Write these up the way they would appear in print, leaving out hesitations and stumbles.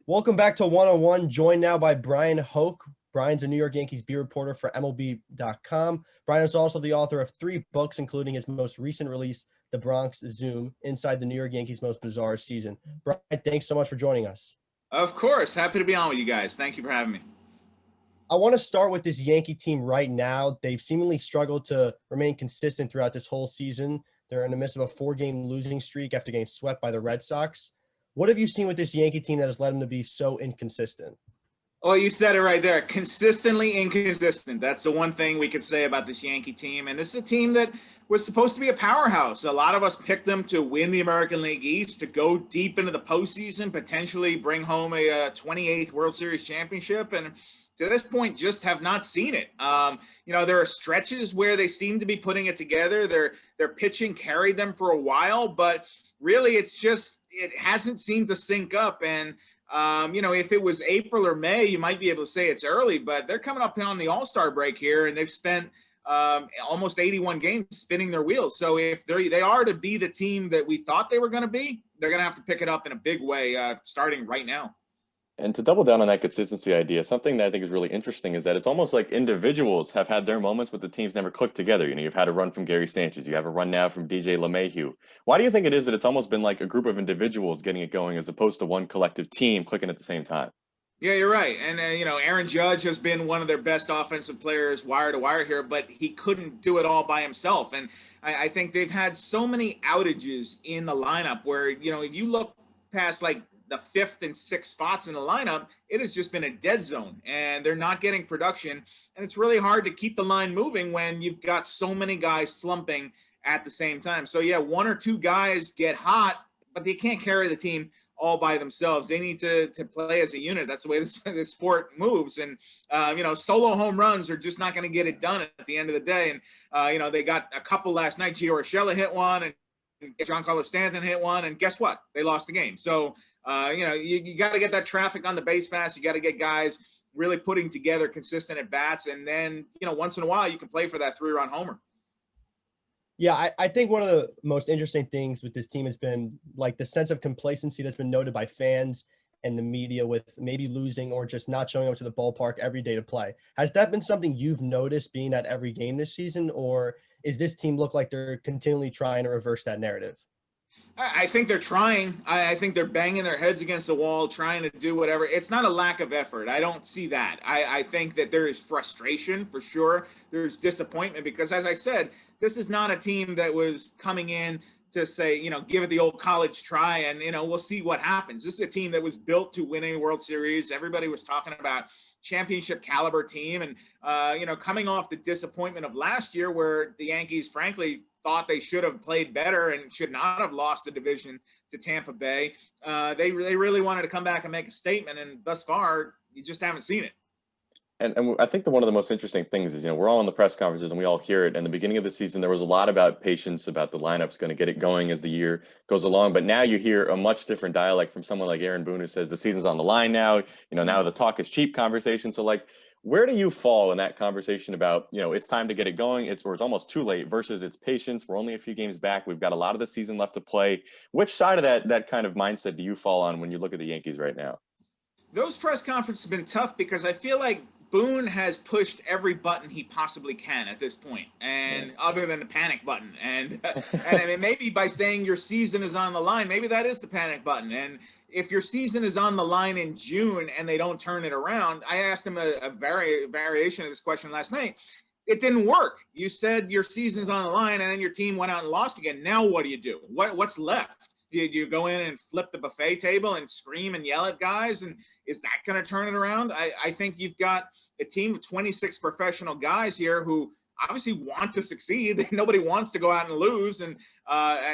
Welcome back to One on One, joined now by Bryan Hoch. Bryan's a New York Yankees beat reporter for MLB.com. Bryan is also the author of 3 books, including his most recent release, The Bronx Zoom, Inside the New York Yankees Most Bizarre Season. Bryan, thanks so much for joining us. Of course. Happy to be on with you guys. Thank you for having me. I want to start with this Yankee team right now. They've seemingly struggled to remain consistent throughout this whole season. They're in the midst of a 4-game losing streak after getting swept by the Red Sox. What have you seen with this Yankee team that has led them to be so inconsistent? Oh, you said it right there. Consistently inconsistent. That's the one thing we could say about this Yankee team. And this is a team that was supposed to be a powerhouse. A lot of us picked them to win the American League East, to go deep into the postseason, potentially bring home a 28th World Series championship. And to this point, just have not seen it. There are stretches where they seem to be putting it together. Their pitching carried them for a while, but really it hasn't seemed to sync up. And if it was April or May, you might be able to say it's early, but they're coming up on the All-Star break here, and they've spent almost 81 games spinning their wheels. So if they are to be the team that we thought they were going to be, they're going to have to pick it up in a big way starting right now. And to double down on that consistency idea, something that I think is really interesting is that it's almost like individuals have had their moments, but the teams never clicked together. You've had a run from Gary Sanchez. You have a run now from DJ LeMahieu. Why do you think it is that it's almost been like a group of individuals getting it going as opposed to one collective team clicking at the same time? Yeah, you're right. And, Aaron Judge has been one of their best offensive players wire to wire here, but he couldn't do it all by himself. And I think they've had so many outages in the lineup where, if you look past like the 5th and 6th spots in the lineup, it has just been a dead zone, and they're not getting production. And it's really hard to keep the line moving when you've got so many guys slumping at the same time. So yeah, 1 or 2 guys get hot, but they can't carry the team all by themselves. They need to play as a unit. That's the way this sport moves. And, solo home runs are just not going to get it done at the end of the day. And, they got a couple last night. Gio Urshela hit one, and Giancarlo Stanton hit one, and guess what? They lost the game. So, you got to get that traffic on the base pass. You got to get guys really putting together consistent at bats. And then, once in a while you can play for that 3-run homer. Yeah, I think one of the most interesting things with this team has been like the sense of complacency that's been noted by fans and the media with maybe losing or just not showing up to the ballpark every day to play. Has that been something you've noticed being at every game this season, or is this team look like they're continually trying to reverse that narrative? I think they're trying. I think they're banging their heads against the wall, trying to do whatever. It's not a lack of effort. I don't see that. I think that there is frustration for sure. There's disappointment because, as I said, this is not a team that was coming in to say, give it the old college try and, we'll see what happens. This is a team that was built to win a World Series. Everybody was talking about championship caliber team. And, coming off the disappointment of last year where the Yankees, frankly, thought they should have played better and should not have lost the division to Tampa Bay. They really wanted to come back and make a statement. And thus far, you just haven't seen it. And I think that one of the most interesting things is, we're all in the press conferences and we all hear it. And the beginning of the season, there was a lot about patience, about the lineup's going to get it going as the year goes along. But now you hear a much different dialect from someone like Aaron Boone, who says the season's on the line now. Now the talk is cheap conversation. So where do you fall in that conversation about, it's time to get it going, it's almost too late versus it's patience? We're only a few games back. We've got a lot of the season left to play. Which side of that kind of mindset do you fall on when you look at the Yankees right now? Those press conferences have been tough because I feel like Boone has pushed every button he possibly can at this point, and other than the panic button. And maybe by saying your season is on the line, maybe that is the panic button. And if your season is on the line in June and they don't turn it around, I asked him a variation of this question last night. It didn't work. You said your season's on the line and then your team went out and lost again. Now what do you do? What's left? Do you go in and flip the buffet table and scream and yell at guys? And is that going to turn it around? I think you've got a team of 26 professional guys here who obviously want to succeed. Nobody wants to go out and lose and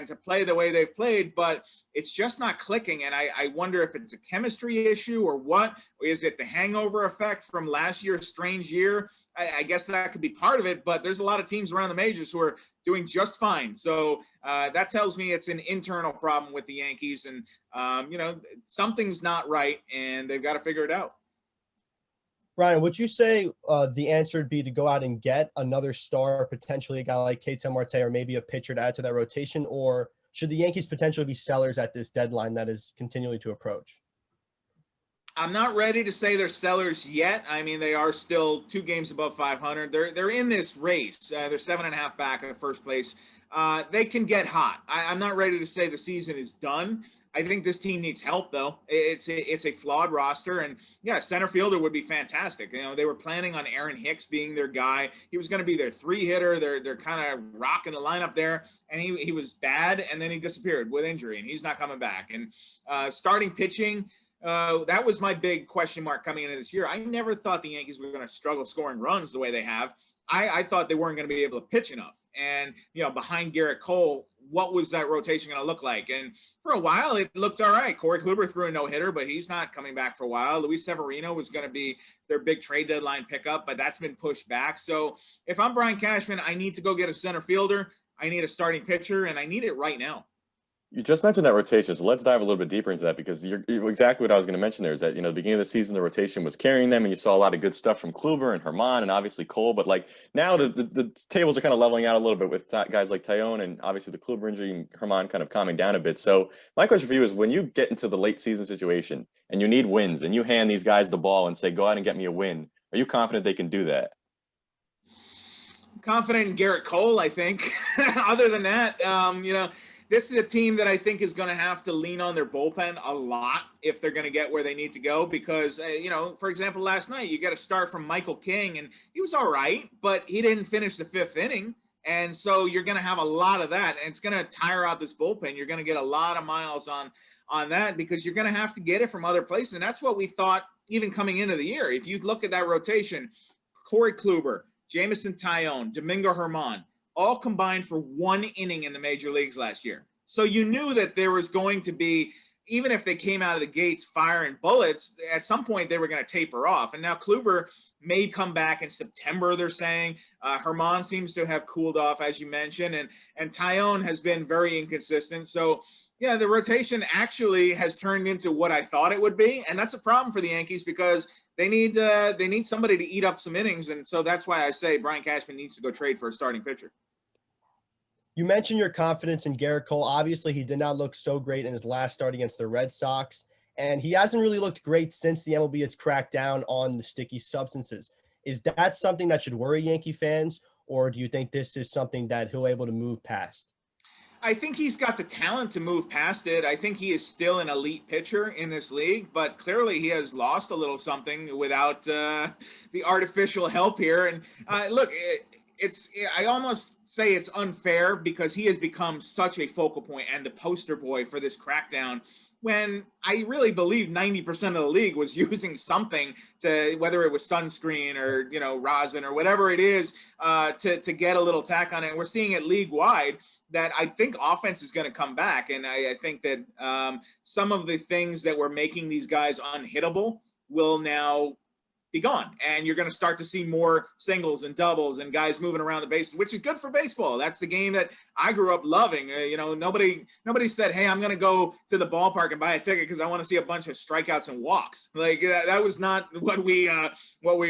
to play the way they've played, but it's just not clicking. And I wonder if it's a chemistry issue or what. Or is it the hangover effect from last year's strange year? I guess that could be part of it, but there's a lot of teams around the majors who are doing just fine. So that tells me it's an internal problem with the Yankees, and something's not right and they've got to figure it out. Bryan, would you say the answer would be to go out and get another star, potentially a guy like Ketel Marte or maybe a pitcher to add to that rotation, or should the Yankees potentially be sellers at this deadline that is continually to approach? I'm not ready to say they're sellers yet. I mean, they are still 2 games above 500. They're in this race. They're 7.5 back in first place. They can get hot. I'm not ready to say the season is done. I think this team needs help, though. It's a flawed roster, and yeah, center fielder would be fantastic. You know, they were planning on Aaron Hicks being their guy. He was going to be their 3 hitter. They're kind of rocking the lineup there, and he was bad, and then he disappeared with injury, and he's not coming back. And starting pitching. That was my big question mark coming into this year. I never thought the Yankees were going to struggle scoring runs the way they have. I thought they weren't going to be able to pitch enough. And, behind Garrett Cole, what was that rotation going to look like? And for a while, it looked all right. Corey Kluber threw a no-hitter, but he's not coming back for a while. Luis Severino was going to be their big trade deadline pickup, but that's been pushed back. So if I'm Brian Cashman, I need to go get a center fielder. I need a starting pitcher, and I need it right now. You just mentioned that rotation, so let's dive a little bit deeper into that, because you're exactly what I was going to mention there is that, the beginning of the season, the rotation was carrying them, and you saw a lot of good stuff from Kluber and Herman and obviously Cole. But like now the tables are kind of leveling out a little bit with guys like Taillon and obviously the Kluber injury and Herman kind of calming down a bit. So my question for you is, when you get into the late season situation and you need wins and you hand these guys the ball and say, go out and get me a win, are you confident they can do that? Confident in Garrett Cole, I think. Other than that, this is a team that I think is going to have to lean on their bullpen a lot if they're going to get where they need to go. Because, for example, last night you get a start from Michael King, and he was all right, but he didn't finish the 5th inning. And so you're going to have a lot of that, and it's going to tire out this bullpen. You're going to get a lot of miles on that, because you're going to have to get it from other places. And that's what we thought even coming into the year. If you look at that rotation, Corey Kluber, Jameson Taillon, Domingo Herman, all combined for 1 inning in the major leagues last year. So you knew that there was going to be, even if they came out of the gates firing bullets, at some point they were going to taper off. And now Kluber may come back in September, they're saying. Herman seems to have cooled off, as you mentioned, and Taillon has been very inconsistent. So, yeah, the rotation actually has turned into what I thought it would be, and that's a problem for the Yankees, because they need somebody to eat up some innings, and so that's why I say Brian Cashman needs to go trade for a starting pitcher. You mentioned your confidence in Garrett Cole. Obviously, he did not look so great in his last start against the Red Sox, and he hasn't really looked great since the MLB has cracked down on the sticky substances. Is that something that should worry Yankee fans, or do you think this is something that he'll be able to move past? I think he's got the talent to move past it. I think he is still an elite pitcher in this league, but clearly he has lost a little something without the artificial help here. And look, I almost say it's unfair, because he has become such a focal point and the poster boy for this crackdown, when I really believe 90% of the league was using something to, whether it was sunscreen or, rosin or whatever it is, to get a little tack on it. And we're seeing it league wide that I think offense is going to come back. And I think that some of the things that were making these guys unhittable will now be gone, and you're going to start to see more singles and doubles and guys moving around the bases, which is good for baseball. That's the game that I grew up loving. Nobody said, hey, I'm going to go to the ballpark and buy a ticket because I want to see a bunch of strikeouts and walks. Like that was not what we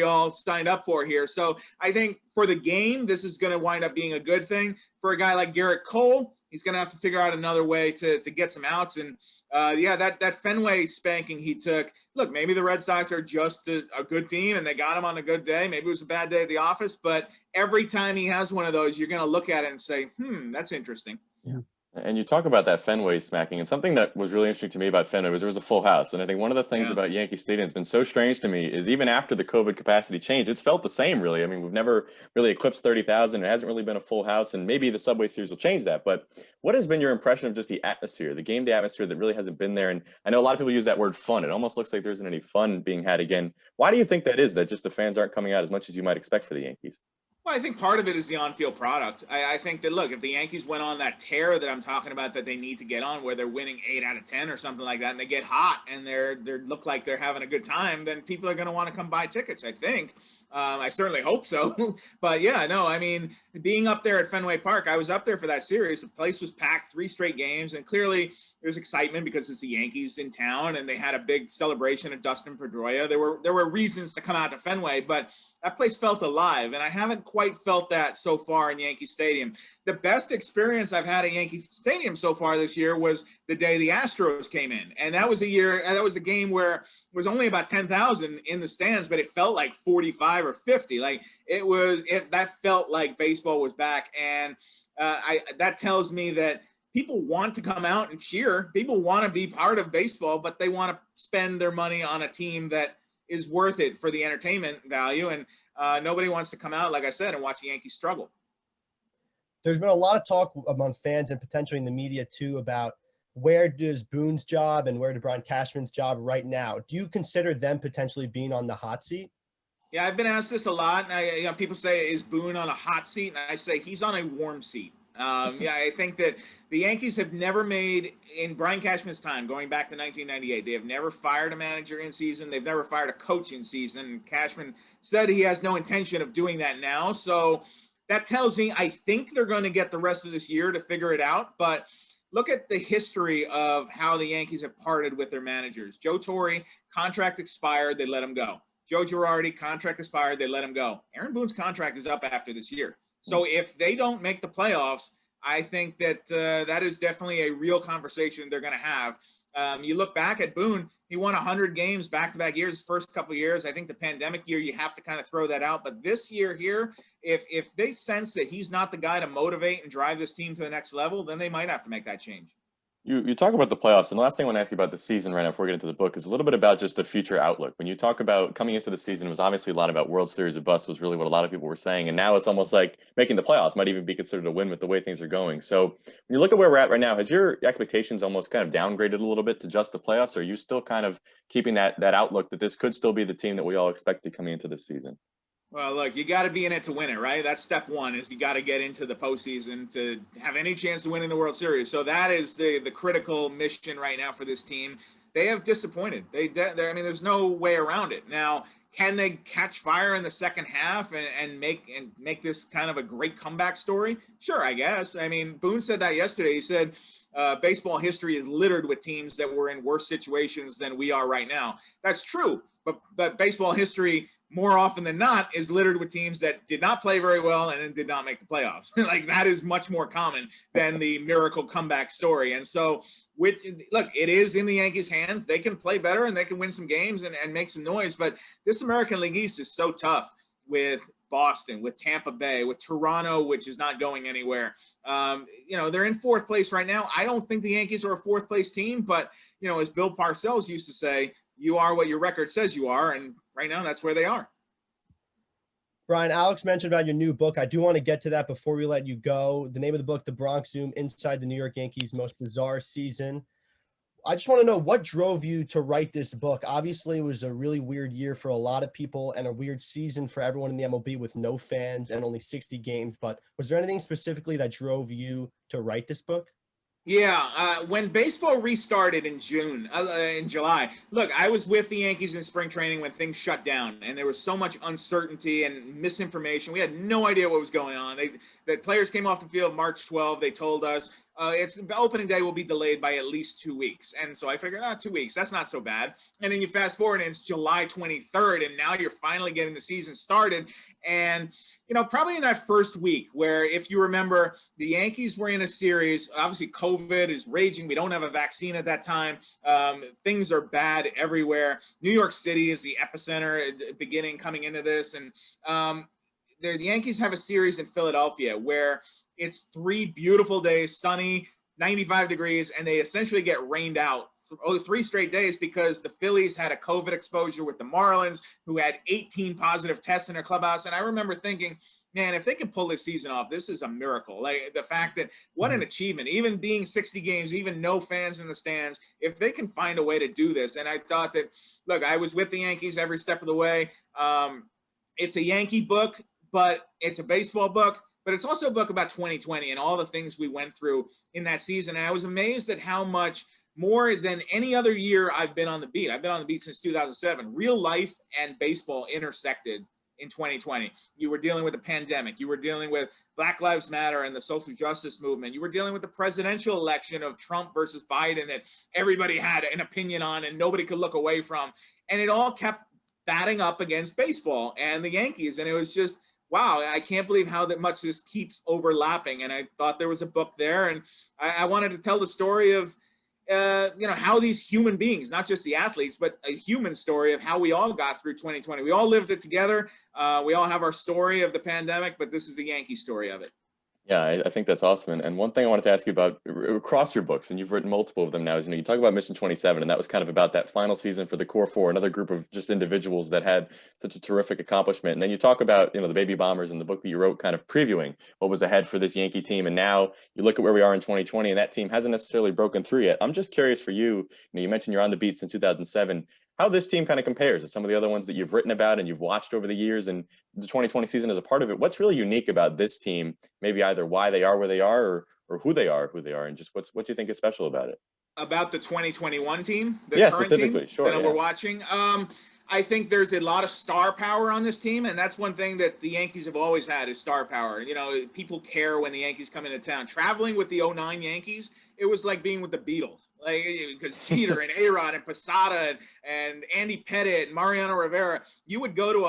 all signed up for here. So I think for the game, this is going to wind up being a good thing. For a guy like Garrett Cole, he's going to have to figure out another way to get some outs. And that Fenway spanking he took, look, maybe the Red Sox are just a good team and they got him on a good day. Maybe it was a bad day at the office, but every time he has one of those, you're going to look at it and say, that's interesting. Yeah. And you talk about that Fenway smacking, and something that was really interesting to me about Fenway was there was a full house. And I think one of the things about Yankee Stadium that's been so strange to me is even after the COVID capacity change, it's felt the same, really. I mean, we've never really eclipsed 30,000. It hasn't really been a full house, and maybe the Subway Series will change that. But what has been your impression of just the atmosphere, the game day atmosphere that really hasn't been there? And I know a lot of people use that word fun. It almost looks like there isn't any fun being had again. Why do you think that is, that just the fans aren't coming out as much as you might expect for the Yankees? Well, I think part of it is the on-field product. I think that, look, if the Yankees went on that tear that I'm talking about that they need to get on, where they're winning 8 out of 10 or something like that, and they get hot and they look like they're having a good time, then people are going to want to come buy tickets, I think. I certainly hope so. But yeah, no, I mean, being up there at Fenway Park, I was up there for that series. The place was packed 3 straight games, and clearly there's excitement because it's the Yankees in town, and they had a big celebration of Dustin Pedroia. There were reasons to come out to Fenway, but that place felt alive, and I haven't quite felt that so far in Yankee Stadium. The best experience I've had at Yankee Stadium so far this year was the day the Astros came in. And that was a game where it was only about 10,000 in the stands, but it felt like 45 or 50. Like that felt like baseball was back. And that tells me that people want to come out and cheer. People want to be part of baseball, but they want to spend their money on a team that is worth it for the entertainment value. And nobody wants to come out, like I said, and watch the Yankees struggle. There's been a lot of talk among fans and potentially in the media too about where does Boone's job and where does Brian Cashman's job right now? Do you consider them potentially being on the hot seat? Yeah, I've been asked this a lot. And people say, is Boone on a hot seat? And I say he's on a warm seat. I think that the Yankees have never made, in Brian Cashman's time, going back to 1998, they have never fired a manager in season. They've never fired a coach in season. Cashman said he has no intention of doing that now. So that tells me I think they're going to get the rest of this year to figure it out. But look at the history of how the Yankees have parted with their managers. Joe Torre, contract expired, they let him go. Joe Girardi, contract expired, they let him go. Aaron Boone's contract is up after this year. So if they don't make the playoffs, I think that that is definitely a real conversation they're going to have. You look back at Boone, he won 100 games back-to-back years, first couple of years. I think the pandemic year, you have to kind of throw that out. But this year here, if they sense that he's not the guy to motivate and drive this team to the next level, then they might have to make that change. You talk about the playoffs, and the last thing I want to ask you about the season right now before we get into the book is a little bit about just the future outlook. When you talk about coming into the season, it was obviously a lot about World Series of Bust was really what a lot of people were saying, and now it's almost like making the playoffs might even be considered a win with the way things are going. So when you look at where we're at right now, has your expectations almost kind of downgraded a little bit to just the playoffs, or are you still kind of keeping that outlook that this could still be the team that we all expected coming into this season? Well, look, you got to be in it to win it, right? That's step one, is you got to get into the postseason to have any chance to win in the World Series. So that is the critical mission right now for this team. They have disappointed. I mean, there's no way around it. Now, can they catch fire in the second half and make this kind of a great comeback story? Sure, I guess. I mean, Boone said that yesterday. He said baseball history is littered with teams that were in worse situations than we are right now. That's true, but baseball history, more often than not, is littered with teams that did not play very well and then did not make the playoffs. Like, that is much more common than the miracle comeback story. And so, look, it is in the Yankees' hands. They can play better and they can win some games and make some noise. But this American League East is so tough with Boston, with Tampa Bay, with Toronto, which is not going anywhere. They're in fourth place right now. I don't think the Yankees are a fourth place team, but, as Bill Parcells used to say, you are what your record says you are. And right now, that's where they are. Brian, Alex mentioned about your new book. I do want to get to that before we let you go. The name of the book, The Bronx Zoom, Inside the New York Yankees Most Bizarre Season. I just want to know what drove you to write this book. Obviously, it was a really weird year for a lot of people and a weird season for everyone in the MLB with no fans and only 60 games. But was there anything specifically that drove you to write this book? Yeah, when baseball restarted in July, look, I was with the Yankees in spring training when things shut down, and there was so much uncertainty and misinformation. We had no idea what was going on. The players came off the field March 12. They told us opening day will be delayed by at least 2 weeks. And so I figured, 2 weeks, that's not so bad. And then you fast forward and it's July 23rd, and now you're finally getting the season started. And, probably in that first week where, if you remember, the Yankees were in a series, obviously COVID is raging. We don't have a vaccine at that time. Things are bad everywhere. New York City is the epicenter coming into this. And the Yankees have a series in Philadelphia where it's 3 beautiful days, sunny, 95 degrees, and they essentially get rained out for 3 straight days because the Phillies had a COVID exposure with the Marlins, who had 18 positive tests in their clubhouse. And I remember thinking, man, if they can pull this season off, this is a miracle. Like, the fact that, what an achievement, even being 60 games, even no fans in the stands, if they can find a way to do this. And I thought that, look, I was with the Yankees every step of the way. It's a Yankee book, but it's a baseball book. But it's also a book about 2020 and all the things we went through in that season. And I was amazed at how much more than any other year I've been on the beat. I've been on the beat since 2007. Real life and baseball intersected in 2020. You were dealing with a pandemic. You were dealing with Black Lives Matter and the social justice movement. You were dealing with the presidential election of Trump versus Biden that everybody had an opinion on and nobody could look away from. And it all kept batting up against baseball and the Yankees. And it was just wow, I can't believe how that much this keeps overlapping. And I thought there was a book there, and I wanted to tell the story of, how these human beings, not just the athletes, but a human story of how we all got through 2020. We all lived it together. We all have our story of the pandemic, but this is the Yankee story of it. Yeah, I think that's awesome. And one thing I wanted to ask you about across your books, and you've written multiple of them now, is you talk about Mission 27, and that was kind of about that final season for the core four, another group of just individuals that had such a terrific accomplishment. And then you talk about the Baby Bombers and the book that you wrote, kind of previewing what was ahead for this Yankee team. And now you look at where we are in 2020, and that team hasn't necessarily broken through yet. I'm just curious for you. You mentioned you're on the beat since 2007. How this team kind of compares to some of the other ones that you've written about and you've watched over the years, and the 2020 season as a part of it. What's really unique about this team? Maybe either why they are where they are, or who they are, and just what do you think is special about it? About the 2021 team, the Yeah, current specifically, team sure. that we're watching. I think there's a lot of star power on this team, and that's one thing that the Yankees have always had is star power. People care when the Yankees come into town. Traveling with the '09 Yankees, it was like being with the Beatles, because Jeter and A-Rod and Posada and Andy Pettit and Mariano Rivera. You would go to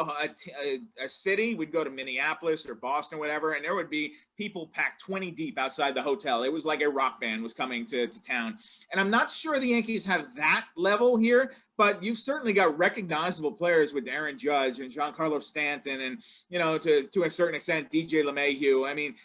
a city, we'd go to Minneapolis or Boston, whatever, and there would be people packed 20 deep outside the hotel. It was like a rock band was coming to town. And I'm not sure the Yankees have that level here, but you've certainly got recognizable players with Aaron Judge and Giancarlo Stanton and, to a certain extent, DJ LeMahieu. I mean,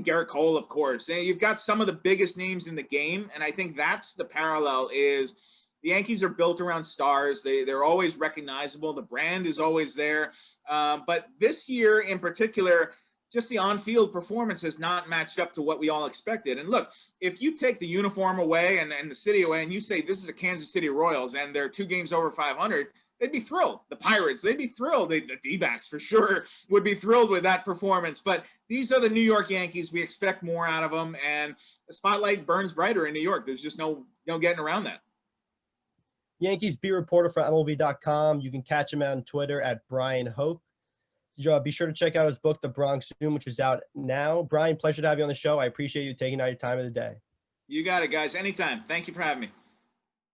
Garrett Cole, of course. And you've got some of the biggest names in the game, and I think that's the parallel is the Yankees are built around stars. They're always recognizable. The brand is always there. But this year in particular, just the on-field performance has not matched up to what we all expected. And look, if you take the uniform away and the city away and you say this is the Kansas City Royals and they're 2 games over 500, they'd be thrilled. The Pirates, they'd be thrilled. The D-backs for sure would be thrilled with that performance. But these are the New York Yankees. We expect more out of them, and the spotlight burns brighter in New York. There's just no getting around that. Yankees beat reporter for MLB.com. You can catch him on Twitter at Bryan Hoch. Be sure to check out his book, The Bronx Zoom, which is out now. Bryan, pleasure to have you on the show. I appreciate you taking out your time of the day. You got it, guys. Anytime. Thank you for having me.